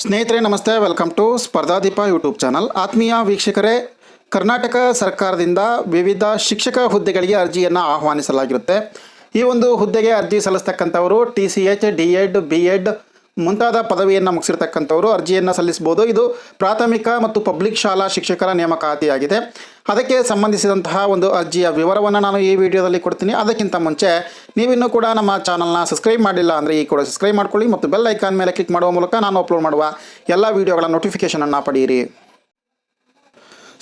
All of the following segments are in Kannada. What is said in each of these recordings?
ಸ್ನೇಹಿತರೆ ನಮಸ್ತೆ, welcome to Spardhadeepa YouTube channel. ಆತ್ಮೀಯ ವೀಕ್ಷಕರೇ, ಕರ್ನಾಟಕ ಸರ್ಕಾರದಿಂದ ವಿವಿಧ ಶಿಕ್ಷಕ ಹುದ್ದೆಗಳಿಗೆ ಅರ್ಜಿಯನ್ನು ಆಹ್ವಾನಿಸಲಾಗಿರುತ್ತೆ. ಈ ಒಂದು ಹುದ್ದೆಗೆ ಅರ್ಜಿ ಸಲ್ಲಿಸ್ತಕ್ಕಂಥವರು TCH, D.Ed, B.Ed ಮುಂತಾದ ಪದವಿಯನ್ನು ಮುಗಿಸಿರ್ತಕ್ಕಂಥವರು ಅರ್ಜಿಯನ್ನು ಸಲ್ಲಿಸಬಹುದು. ಇದು ಪ್ರಾಥಮಿಕ ಮತ್ತು ಪಬ್ಲಿಕ್ ಶಾಲಾ ಶಿಕ್ಷಕರ ನೇಮಕಾತಿಯಾಗಿದೆ. ಅದಕ್ಕೆ ಸಂಬಂಧಿಸಿದಂತಹ ಒಂದು ಅರ್ಜಿಯ ವಿವರವನ್ನು ನಾನು ಈ ವಿಡಿಯೋದಲ್ಲಿ ಕೊಡ್ತೀನಿ. ಅದಕ್ಕಿಂತ ಮುಂಚೆ ನೀವಿನ್ನೂ ಕೂಡ ನಮ್ಮ ಚಾನಲ್ನ ಸಬ್ಸ್ಕ್ರೈಬ್ ಮಾಡಿಲ್ಲ ಅಂದರೆ ಈ ಕೂಡ ಸಬ್ಸ್ಕ್ರೈಬ್ ಮಾಡ್ಕೊಳ್ಳಿ ಮತ್ತು ಬೆಲ್ ಐಕಾನ್ ಮೇಲೆ ಕ್ಲಿಕ್ ಮಾಡುವ ಮೂಲಕ ನಾನು ಅಪ್ಲೋಡ್ ಮಾಡುವ ಎಲ್ಲ ವಿಡಿಯೋಗಳ ನೋಟಿಫಿಕೇಷನನ್ನು ಪಡೆಯಿರಿ.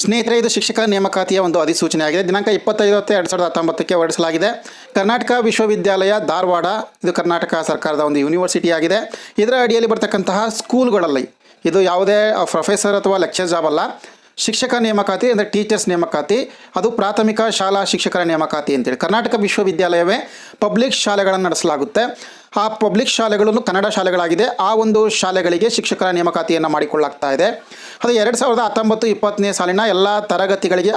ಸ್ನೇಹಿತರೆ, ಇದು ಶಿಕ್ಷಕ ನೇಮಕಾತಿಯ ಒಂದು ಅಧಿಸೂಚನೆ ಆಗಿದೆ. ದಿನಾಂಕ 25/10/2019 ಹೊರಡಿಸಲಾಗಿದೆ. ಕರ್ನಾಟಕ ವಿಶ್ವವಿದ್ಯಾಲಯ ಧಾರವಾಡ, ಇದು ಕರ್ನಾಟಕ ಸರ್ಕಾರದ ಒಂದು ಯೂನಿವರ್ಸಿಟಿ ಆಗಿದೆ. ಇದರ ಅಡಿಯಲ್ಲಿ ಬರ್ತಕ್ಕಂತಹ ಸ್ಕೂಲ್ಗಳಲ್ಲಿ ಇದು ಯಾವುದೇ ಪ್ರೊಫೆಸರ್ ಅಥವಾ ಲೆಕ್ಚರ್ ಜಾಬ್ ಅಲ್ಲ. ಶಿಕ್ಷಕ ನೇಮಕಾತಿ ಅಂದರೆ ಟೀಚರ್ಸ್ ನೇಮಕಾತಿ, ಅದು ಪ್ರಾಥಮಿಕ ಶಾಲಾ ಶಿಕ್ಷಕರ ನೇಮಕಾತಿ ಅಂತೇಳಿ. ಕರ್ನಾಟಕ ವಿಶ್ವವಿದ್ಯಾಲಯವೇ ಪಬ್ಲಿಕ್ ಶಾಲೆಗಳನ್ನು ನಡೆಸಲಾಗುತ್ತೆ. ಆ ಪಬ್ಲಿಕ್ ಶಾಲೆಗಳನ್ನು ಕನ್ನಡ ಶಾಲೆಗಳಾಗಿದೆ. ಆ ಒಂದು ಶಾಲೆಗಳಿಗೆ ಶಿಕ್ಷಕರ ನೇಮಕಾತಿಯನ್ನು ಮಾಡಿಕೊಳ್ಳಲಾಗ್ತಾ ಇದೆ. ಅದು 2019-20 ಸಾಲಿನ ಎಲ್ಲ ತರಗತಿಗಳಿಗೆ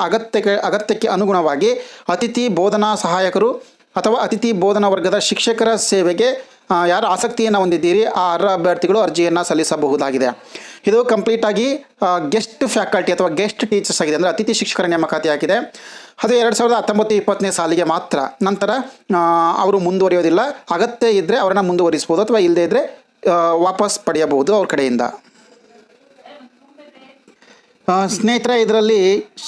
ಅಗತ್ಯಕ್ಕೆ ಅನುಗುಣವಾಗಿ ಅತಿಥಿ ಬೋಧನಾ ಸಹಾಯಕರು ಅಥವಾ ಅತಿಥಿ ಬೋಧನಾ ವರ್ಗದ ಶಿಕ್ಷಕರ ಸೇವೆಗೆ ಯಾರು ಆಸಕ್ತಿಯನ್ನು ಹೊಂದಿದ್ದೀರಿ ಆ ಅರ್ಹ ಅಭ್ಯರ್ಥಿಗಳು ಅರ್ಜಿಯನ್ನು ಸಲ್ಲಿಸಬಹುದಾಗಿದೆ. ಇದು ಕಂಪ್ಲೀಟಾಗಿ ಗೆಸ್ಟ್ ಫ್ಯಾಕಲ್ಟಿ ಅಥವಾ ಗೆಸ್ಟ್ ಟೀಚರ್ಸ್ ಆಗಿದೆ, ಅಂದರೆ ಅತಿಥಿ ಶಿಕ್ಷಕರ ನೇಮಕಾತಿ ಆಗಿದೆ. ಅದು 2019-20 ಸಾಲಿಗೆ ಮಾತ್ರ. ನಂತರ ಅವರು ಮುಂದುವರಿಯೋದಿಲ್ಲ. ಅಗತ್ಯ ಇದ್ದರೆ ಅವರನ್ನು ಮುಂದುವರಿಸ್ಬೋದು ಅಥವಾ ಇಲ್ಲದೇ ಇದ್ದರೆ ವಾಪಸ್ ಪಡೆಯಬಹುದು ಅವ್ರ ಕಡೆಯಿಂದ. ಸ್ನೇಹಿತರೆ, ಇದರಲ್ಲಿ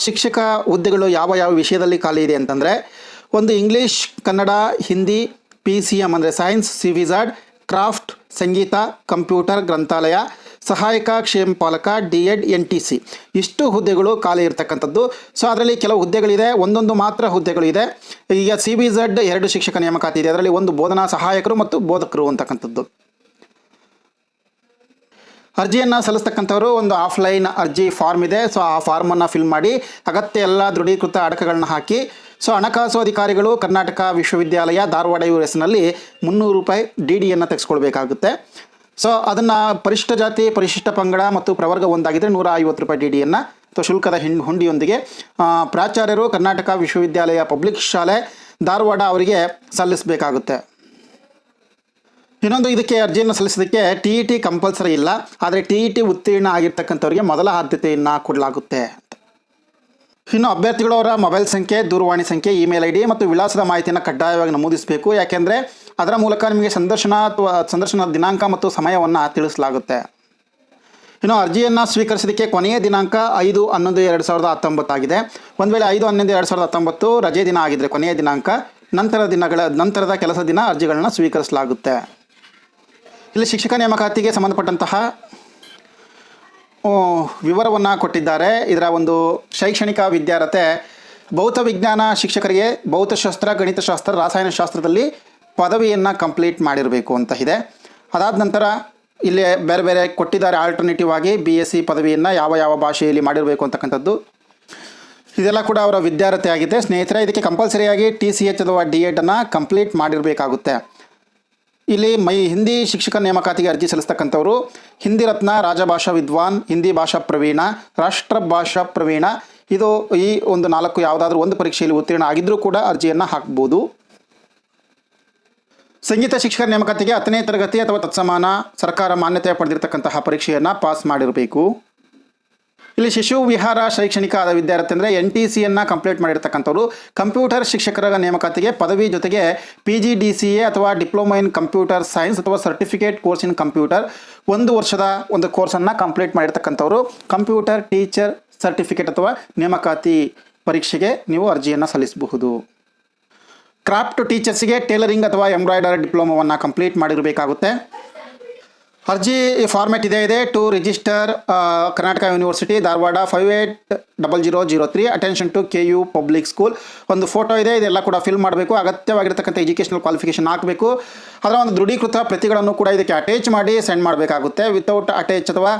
ಶಿಕ್ಷಕ ಹುದ್ದೆಗಳು ಯಾವ ವಿಷಯದಲ್ಲಿ ಖಾಲಿ ಇದೆ ಅಂತಂದರೆ, ಒಂದು ಇಂಗ್ಲೀಷ್, ಕನ್ನಡ, ಹಿಂದಿ, PCM ಅಂದರೆ ಸೈನ್ಸ್, CVZ, ಕ್ರಾಫ್ಟ್, ಸಂಗೀತ, ಕಂಪ್ಯೂಟರ್, ಗ್ರಂಥಾಲಯ, ಸಹಾಯಕ ಕ್ಷೇಮಪಾಲಕ, D.Ed, NTC ಇಷ್ಟು ಹುದ್ದೆಗಳು ಖಾಲಿ ಇರತಕ್ಕಂಥದ್ದು. ಸೊ ಅದರಲ್ಲಿ ಕೆಲವು ಹುದ್ದೆಗಳಿದೆ, ಒಂದೊಂದು ಮಾತ್ರ ಹುದ್ದೆಗಳಿದೆ. ಈಗ CVZ 2 ಶಿಕ್ಷಕ ನೇಮಕಾತಿ ಇದೆ. ಅದರಲ್ಲಿ ಒಂದು ಬೋಧನಾ ಸಹಾಯಕರು ಮತ್ತು ಬೋಧಕರು ಅಂತಕ್ಕಂಥದ್ದು. ಅರ್ಜಿಯನ್ನು ಸಲ್ಲಿಸ್ತಕ್ಕಂಥವರು ಒಂದು ಆಫ್ಲೈನ್ ಅರ್ಜಿ ಫಾರ್ಮ್ ಇದೆ. ಸೊ ಆ ಫಾರ್ಮನ್ನು ಫಿಲ್ ಮಾಡಿ ಅಗತ್ಯ ಎಲ್ಲ ದೃಢೀಕೃತ ಅಡಕಗಳನ್ನ ಹಾಕಿ, ಸೊ ಹಣಕಾಸು ಅಧಿಕಾರಿಗಳು ಕರ್ನಾಟಕ ವಿಶ್ವವಿದ್ಯಾಲಯ ಧಾರವಾಡ ಇವ್ರ ಹೆಸರಿನಲ್ಲಿ ₹300 DDಯನ್ನು ತೆಗೆಸ್ಕೊಳ್ಬೇಕಾಗುತ್ತೆ. ಸೊ ಅದನ್ನು ಪರಿಶಿಷ್ಟ ಜಾತಿ, ಪರಿಶಿಷ್ಟ ಪಂಗಡ ಮತ್ತು ಪ್ರವರ್ಗ ಒಂದಾಗಿದ್ದರೆ ₹150 DDಯನ್ನು ಅಥವಾ ಶುಲ್ಕದ ಹುಂಡಿಯೊಂದಿಗೆ ಪ್ರಾಚಾರ್ಯರು ಕರ್ನಾಟಕ ವಿಶ್ವವಿದ್ಯಾಲಯ ಪಬ್ಲಿಕ್ ಶಾಲೆ ಧಾರವಾಡ ಅವರಿಗೆ ಸಲ್ಲಿಸಬೇಕಾಗುತ್ತೆ. ಇನ್ನೊಂದು, ಇದಕ್ಕೆ ಅರ್ಜಿಯನ್ನು ಸಲ್ಲಿಸೋದಕ್ಕೆ TET ಕಂಪಲ್ಸರಿ ಇಲ್ಲ, ಆದರೆ TET ಉತ್ತೀರ್ಣ ಆಗಿರ್ತಕ್ಕಂಥವ್ರಿಗೆ ಮೊದಲ ಆದ್ಯತೆಯನ್ನು ಕೊಡಲಾಗುತ್ತೆ. ಇನ್ನು ಅಭ್ಯರ್ಥಿಗಳು ಅವರ ಮೊಬೈಲ್ ಸಂಖ್ಯೆ, ದೂರವಾಣಿ ಸಂಖ್ಯೆ, ಇಮೇಲ್ ID ಮತ್ತು ವಿಳಾಸದ ಮಾಹಿತಿಯನ್ನು ಕಡ್ಡಾಯವಾಗಿ ನಮೂದಿಸಬೇಕು. ಯಾಕೆಂದರೆ ಅದರ ಮೂಲಕ ನಿಮಗೆ ಸಂದರ್ಶನ ದಿನಾಂಕ ಮತ್ತು ಸಮಯವನ್ನು ತಿಳಿಸಲಾಗುತ್ತೆ. ಇನ್ನು ಅರ್ಜಿಯನ್ನು ಸ್ವೀಕರಿಸೋದಕ್ಕೆ ಕೊನೆಯ ದಿನಾಂಕ 5/11/2019 ಆಗಿದೆ. ಒಂದು ವೇಳೆ 5/11/2019 ರಜೆ ದಿನ ಆಗಿದ್ದರೆ ಕೊನೆಯ ದಿನಾಂಕ, ನಂತರದ ಕೆಲಸ ದಿನ ಅರ್ಜಿಗಳನ್ನು ಸ್ವೀಕರಿಸಲಾಗುತ್ತೆ. ಇಲ್ಲಿ ಶಿಕ್ಷಕ ನೇಮಕಾತಿಗೆ ಸಂಬಂಧಪಟ್ಟಂತಹ ವಿವರವನ್ನು ಕೊಟ್ಟಿದ್ದಾರೆ. ಇದರ ಒಂದು ಶೈಕ್ಷಣಿಕ ವಿದ್ಯಾರ್ಹತೆ ಭೌತ ವಿಜ್ಞಾನ ಶಿಕ್ಷಕರಿಗೆ ಭೌತಶಾಸ್ತ್ರ, ಗಣಿತಶಾಸ್ತ್ರ, ರಾಸಾಯನಶಾಸ್ತ್ರದಲ್ಲಿ ಪದವಿಯನ್ನು ಕಂಪ್ಲೀಟ್ ಮಾಡಿರಬೇಕು ಅಂತ ಇದೆ. ಅದಾದ ನಂತರ ಇಲ್ಲಿ ಬೇರೆ ಬೇರೆ ಕೊಟ್ಟಿದ್ದಾರೆ. ಆಲ್ಟರ್ನೇಟಿವ್ ಆಗಿ BSc ಪದವಿಯನ್ನು ಯಾವ ಭಾಷೆಯಲ್ಲಿ ಮಾಡಿರಬೇಕು ಅಂತಕ್ಕಂಥದ್ದು. ಇದೆಲ್ಲ ಕೂಡ ಅವರ ವಿದ್ಯಾರ್ಹತೆ ಆಗಿದೆ. ಸ್ನೇಹಿತರೆ, ಇದಕ್ಕೆ ಕಂಪಲ್ಸರಿಯಾಗಿ TCH ಅಥವಾ D.Ed ಅನ್ನು ಕಂಪ್ಲೀಟ್ ಮಾಡಿರಬೇಕಾಗುತ್ತೆ. ಇಲ್ಲಿ ಹಿಂದಿ ಶಿಕ್ಷಕ ನೇಮಕಾತಿಗೆ ಅರ್ಜಿ ಸಲ್ಲಿಸ್ತಕ್ಕಂಥವರು ಹಿಂದಿ ರತ್ನ, ರಾಜಭಾಷಾ ವಿದ್ವಾನ್, ಹಿಂದಿ ಭಾಷಾ ಪ್ರವೀಣ, ರಾಷ್ಟ್ರ ಭಾಷಾ ಪ್ರವೀಣ, ಇದು ಈ ಒಂದು 4 ಯಾವುದಾದ್ರೂ ಒಂದು ಪರೀಕ್ಷೆಯಲ್ಲಿ ಉತ್ತೀರ್ಣ ಆಗಿದ್ದರೂ ಕೂಡ ಅರ್ಜಿಯನ್ನು ಹಾಕ್ಬೋದು. ಸಂಗೀತ ಶಿಕ್ಷಕರ ನೇಮಕಾತಿಗೆ 10ನೇ ತರಗತಿ ಅಥವಾ ತತ್ಸಮಾನ ಸರ್ಕಾರ ಮಾನ್ಯತೆ ಪಡೆದಿರತಕ್ಕಂತಹ ಪರೀಕ್ಷೆಯನ್ನು ಪಾಸ್ ಮಾಡಿರಬೇಕು. ಇಲ್ಲಿ ಶಿಶು ವಿಹಾರ ಶೈಕ್ಷಣಿಕ ವಿದ್ಯಾರ್ಥಿ ಅಂದರೆ NTCಯನ್ನು ಕಂಪ್ಲೀಟ್ ಮಾಡಿರ್ತಕ್ಕಂಥವ್ರು. ಕಂಪ್ಯೂಟರ್ ಶಿಕ್ಷಕರ ನೇಮಕಾತಿಗೆ ಪದವಿ ಜೊತೆಗೆ PGDCA ಅಥವಾ ಡಿಪ್ಲೊಮಾ ಇನ್ ಕಂಪ್ಯೂಟರ್ ಸೈನ್ಸ್ ಅಥವಾ ಸರ್ಟಿಫಿಕೇಟ್ ಕೋರ್ಸ್ ಇನ್ ಕಂಪ್ಯೂಟರ್ 1 ವರ್ಷದ ಒಂದು ಕೋರ್ಸನ್ನು ಕಂಪ್ಲೀಟ್ ಮಾಡಿರ್ತಕ್ಕಂಥವ್ರು ಕಂಪ್ಯೂಟರ್ ಟೀಚರ್ ಸರ್ಟಿಫಿಕೇಟ್ ಅಥವಾ ನೇಮಕಾತಿ ಪರೀಕ್ಷೆಗೆ ನೀವು ಅರ್ಜಿಯನ್ನು ಸಲ್ಲಿಸಬಹುದು. ಕ್ರಾಫ್ಟ್ ಟೀಚರ್ಸ್ಗೆ ಟೇಲರಿಂಗ್ ಅಥವಾ ಎಂಬ್ರಾಯ್ಡರಿ ಡಿಪ್ಲೊಮಾವನ್ನು ಕಂಪ್ಲೀಟ್ ಮಾಡಿರಬೇಕಾಗುತ್ತೆ. ಅರ್ಜಿ ಫಾರ್ಮ್ಯಾಟ್ ಇದೆ to register Karnataka university Dharwad 580003 attention to KU public school. ಒಂದು ಫೋಟೋ ಇದೆ, ಇದೆಲ್ಲ ಕೂಡ ಫಿಲ್ ಮಾಡಬೇಕು. ಅಗತ್ಯವಾಗಿರ್ತಕ್ಕಂಥ ಎಜುಕೇಷನಲ್ ಕ್ವಾಲಿಫಿಕೇಷನ್ ಹಾಕಬೇಕು. ಅದರ ಒಂದು ದೃಢೀಕೃತ ಪ್ರತಿಗಳನ್ನು ಕೂಡ ಇದಕ್ಕೆ ಅಟ್ಯಾಚ್ ಮಾಡಿ ಸೆಂಡ್ ಮಾಡಬೇಕಾಗುತ್ತೆ. ವಿತೌಟ್ ಅಟ್ಯಾಚ್ ಅಥವಾ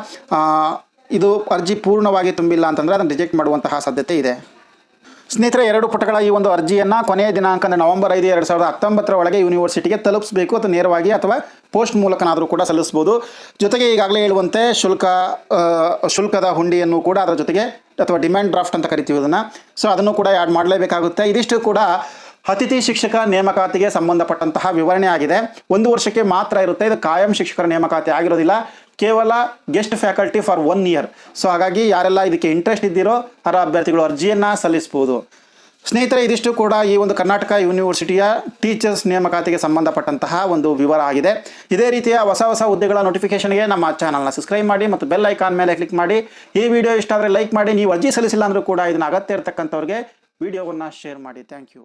ಇದು ಅರ್ಜಿ ಪೂರ್ಣವಾಗಿ ತುಂಬಿಲ್ಲ ಅಂತಂದರೆ ಅದನ್ನು ರಿಜೆಕ್ಟ್ ಮಾಡುವಂತಹ ಸಾಧ್ಯತೆ ಇದೆ. ಸ್ನೇಹಿತರೆ, 2 ಪುಟಗಳ ಈ ಒಂದು ಅರ್ಜಿಯನ್ನು ಕೊನೆಯ ದಿನಾಂಕ ಅಂದರೆ ನವೆಂಬರ್ 5, 2019 ಒಳಗೆ ಯೂನಿವರ್ಸಿಟಿಗೆ ತಲುಪಿಸಬೇಕು. ಅಥವಾ ನೇರವಾಗಿ ಅಥವಾ ಪೋಸ್ಟ್ ಮೂಲಕನಾದರೂ ಕೂಡ ಸಲ್ಲಿಸ್ಬೋದು. ಜೊತೆಗೆ ಈಗಾಗಲೇ ಹೇಳುವಂತೆ ಶುಲ್ಕದ ಹುಂಡಿಯನ್ನು ಕೂಡ ಅದರ ಜೊತೆಗೆ ಅಥವಾ ಡಿಮ್ಯಾಂಡ್ ಡ್ರಾಫ್ಟ್ ಅಂತ ಕರಿತೀವಿ ಅದನ್ನು, ಸೊ ಅದನ್ನು ಕೂಡ ಆ್ಯಡ್ ಮಾಡಲೇಬೇಕಾಗುತ್ತೆ. ಇದಿಷ್ಟು ಕೂಡ ಅತಿಥಿ ಶಿಕ್ಷಕ ನೇಮಕಾತಿಗೆ ಸಂಬಂಧಪಟ್ಟಂತಹ ವಿವರಣೆ ಆಗಿದೆ. 1 ವರ್ಷಕ್ಕೆ ಮಾತ್ರ ಇರುತ್ತೆ. ಇದು ಕಾಯಂ ಶಿಕ್ಷಕರ ನೇಮಕಾತಿ ಆಗಿರೋದಿಲ್ಲ. ಕೇವಲ guest faculty for 1 year. So ಹಾಗಾಗಿ ಯಾರೆಲ್ಲ ಇದಕ್ಕೆ ಇಂಟ್ರೆಸ್ಟ್ ಇದ್ದೀರೋ ಅರ್ಹ ಅಭ್ಯರ್ಥಿಗಳು ಅರ್ಜಿಯನ್ನು ಸಲ್ಲಿಸ್ಬೋದು. ಸ್ನೇಹಿತರೆ, ಇದಿಷ್ಟು ಕೂಡ ಈ ಒಂದು ಕರ್ನಾಟಕ ಯೂನಿವರ್ಸಿಟಿಯ ಟೀಚರ್ಸ್ ನೇಮಕಾತಿಗೆ ಸಂಬಂಧಪಟ್ಟಂತಹ ಒಂದು ವಿವರ ಆಗಿದೆ. ಇದೇ ರೀತಿಯ ಹೊಸ ಹುದ್ದೆಗಳ ನೋಟಿಫಿಕೇಷನ್ಗೆ ನಮ್ಮ ಚಾನಲ್ನ ಸಬ್ಸ್ಕ್ರೈಬ್ ಮಾಡಿ ಮತ್ತು ಬೆಲ್ ಐಕಾನ್ ಮೇಲೆ ಕ್ಲಿಕ್ ಮಾಡಿ. ಈ ವಿಡಿಯೋ ಇಷ್ಟ ಆದರೆ ಲೈಕ್ ಮಾಡಿ. ನೀವು ಅರ್ಜಿ ಸಲ್ಲಿಸಿಲ್ಲ ಅಂದರೂ ಕೂಡ ಇದನ್ನು ಅಗತ್ಯ ಇರತಕ್ಕಂಥವ್ರಿಗೆ ವಿಡಿಯೋವನ್ನು ಶೇರ್ ಮಾಡಿ. Thank you.